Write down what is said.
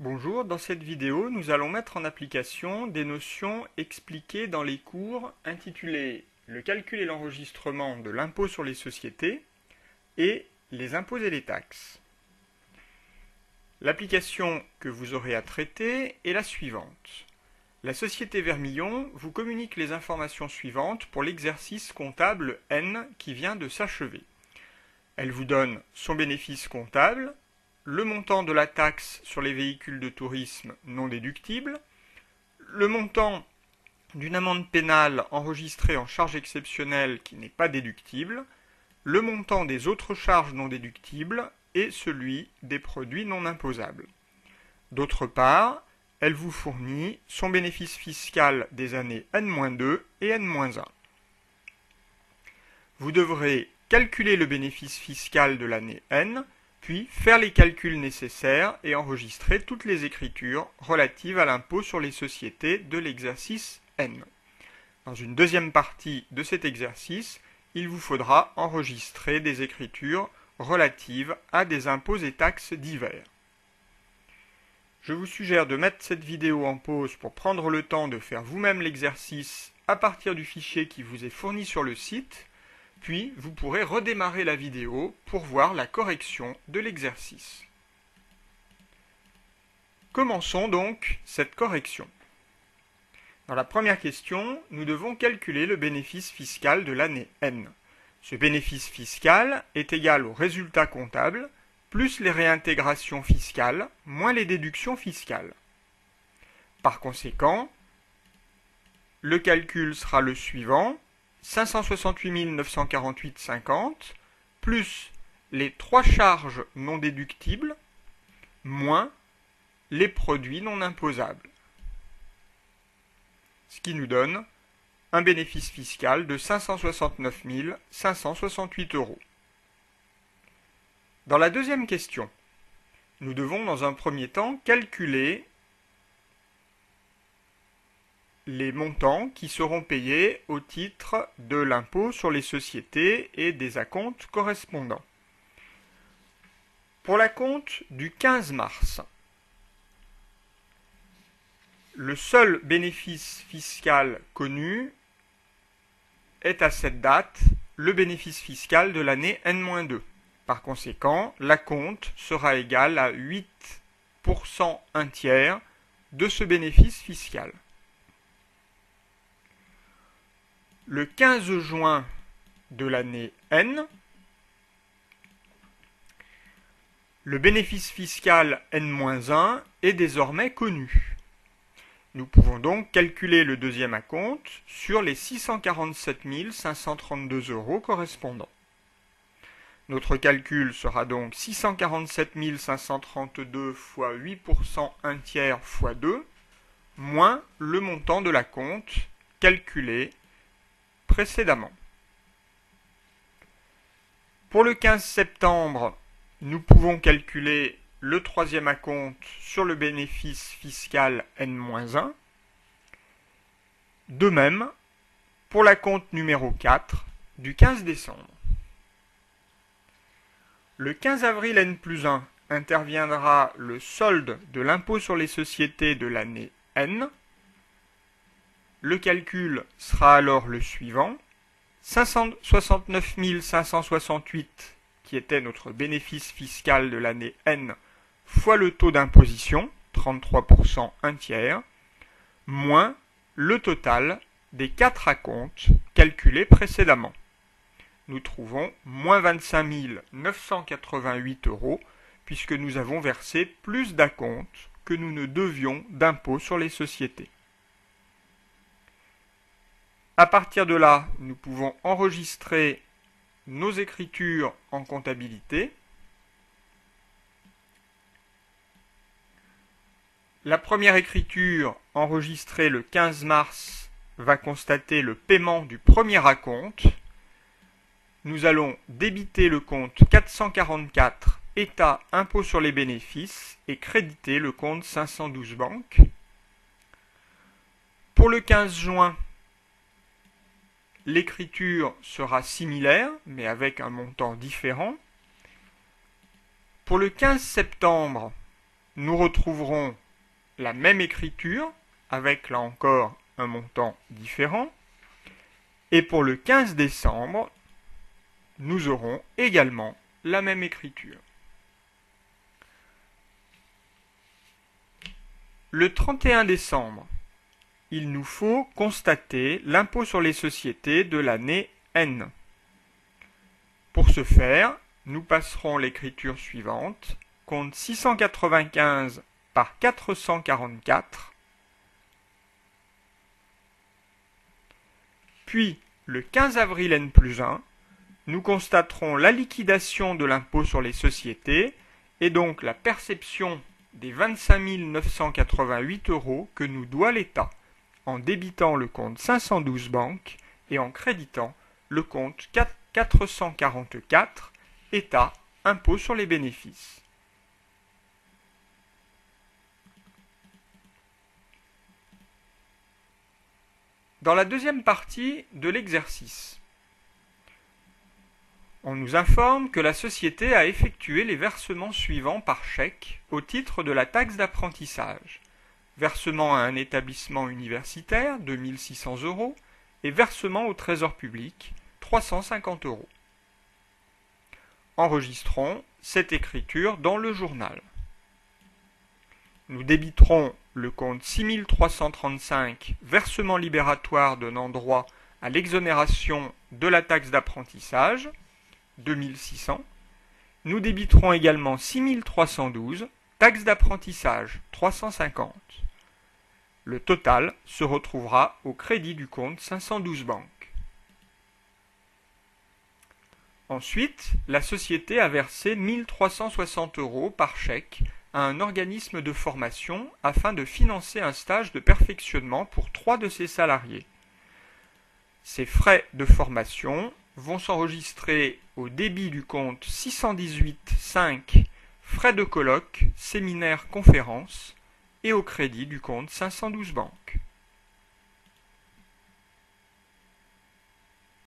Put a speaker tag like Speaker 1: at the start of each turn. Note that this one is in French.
Speaker 1: Bonjour, dans cette vidéo, nous allons mettre en application des notions expliquées dans les cours intitulés Le calcul et l'enregistrement de l'impôt sur les sociétés et les impôts et les taxes. L'application que vous aurez à traiter est la suivante. La société Vermillon vous communique les informations suivantes pour l'exercice comptable N qui vient de s'achever. Elle vous donne son bénéfice comptable, le montant de la taxe sur les véhicules de tourisme non déductibles, le montant d'une amende pénale enregistrée en charge exceptionnelle qui n'est pas déductible, le montant des autres charges non déductibles et celui des produits non imposables. D'autre part, elle vous fournit son bénéfice fiscal des années N-2 et N-1. Vous devrez calculer le bénéfice fiscal de l'année N, puis faire les calculs nécessaires et enregistrer toutes les écritures relatives à l'impôt sur les sociétés de l'exercice N. Dans une deuxième partie de cet exercice, il vous faudra enregistrer des écritures relatives à des impôts et taxes divers. Je vous suggère de mettre cette vidéo en pause pour prendre le temps de faire vous-même l'exercice à partir du fichier qui vous est fourni sur le site, puis vous pourrez redémarrer la vidéo pour voir la correction de l'exercice. Commençons donc cette correction. Dans la première question, nous devons calculer le bénéfice fiscal de l'année N. Ce bénéfice fiscal est égal au résultat comptable plus les réintégrations fiscales moins les déductions fiscales. Par conséquent, le calcul sera le suivant: 568 948,50 plus les 3 charges non déductibles moins les produits non imposables. Ce qui nous donne un bénéfice fiscal de 569 568 euros. Dans la deuxième question, nous devons dans un premier temps calculer les montants qui seront payés au titre de l'impôt sur les sociétés et des acomptes correspondants. Pour l'acompte du 15 mars, le seul bénéfice fiscal connu est à cette date le bénéfice fiscal de l'année N-2. Par conséquent, l'acompte sera égal à 8% un tiers de ce bénéfice fiscal. Le 15 juin de l'année N, le bénéfice fiscal N-1 est désormais connu. Nous pouvons donc calculer le deuxième acompte sur les 647 532 euros correspondants. Notre calcul sera donc 647 532 fois 8% un tiers fois 2, moins le montant de l'acompte calculé précédemment. Pour le 15 septembre, nous pouvons calculer le troisième acompte sur le bénéfice fiscal N-1. De même, pour l'acompte numéro 4 du 15 décembre. Le 15 avril N+1 interviendra le solde de l'impôt sur les sociétés de l'année N. Le calcul sera alors le suivant: 569 568, qui était notre bénéfice fiscal de l'année N, fois le taux d'imposition, 33% un tiers, moins le total des 4 acomptes calculés précédemment. Nous trouvons moins 25 988 euros, puisque nous avons versé plus d'acomptes que nous ne devions d'impôt sur les sociétés. À partir de là, nous pouvons enregistrer nos écritures en comptabilité. La première écriture, enregistrée le 15 mars, va constater le paiement du premier acompte. Nous allons débiter le compte 444, État, impôt sur les bénéfices, et créditer le compte 512 banques. Pour le 15 juin, l'écriture sera similaire, mais avec un montant différent. Pour le 15 septembre, nous retrouverons la même écriture, avec là encore un montant différent. Et pour le 15 décembre, nous aurons également la même écriture. Le 31 décembre, il nous faut constater l'impôt sur les sociétés de l'année N. Pour ce faire, nous passerons l'écriture suivante, compte 695 par 444, puis le 15 avril N+1, nous constaterons la liquidation de l'impôt sur les sociétés et donc la perception des 25 988 € que nous doit l'État, en débitant le compte 512 banques et en créditant le compte 444 État, impôt sur les bénéfices. Dans la deuxième partie de l'exercice, on nous informe que la société a effectué les versements suivants par chèque au titre de la taxe d'apprentissage. Versement à un établissement universitaire, 2 600 € et versement au Trésor public, 350 €. Enregistrons cette écriture dans le journal. Nous débiterons le compte 6335, versement libératoire donnant droit à l'exonération de la taxe d'apprentissage, 2600. Nous débiterons également 6312, taxe d'apprentissage, 350. Le total se retrouvera au crédit du compte 512 banques. Ensuite, la société a versé 1360 € par chèque à un organisme de formation afin de financer un stage de perfectionnement pour 3 de ses salariés. Ces frais de formation vont s'enregistrer au débit du compte 618,5 frais de colloque, séminaire, conférence et au crédit du compte 512 banques.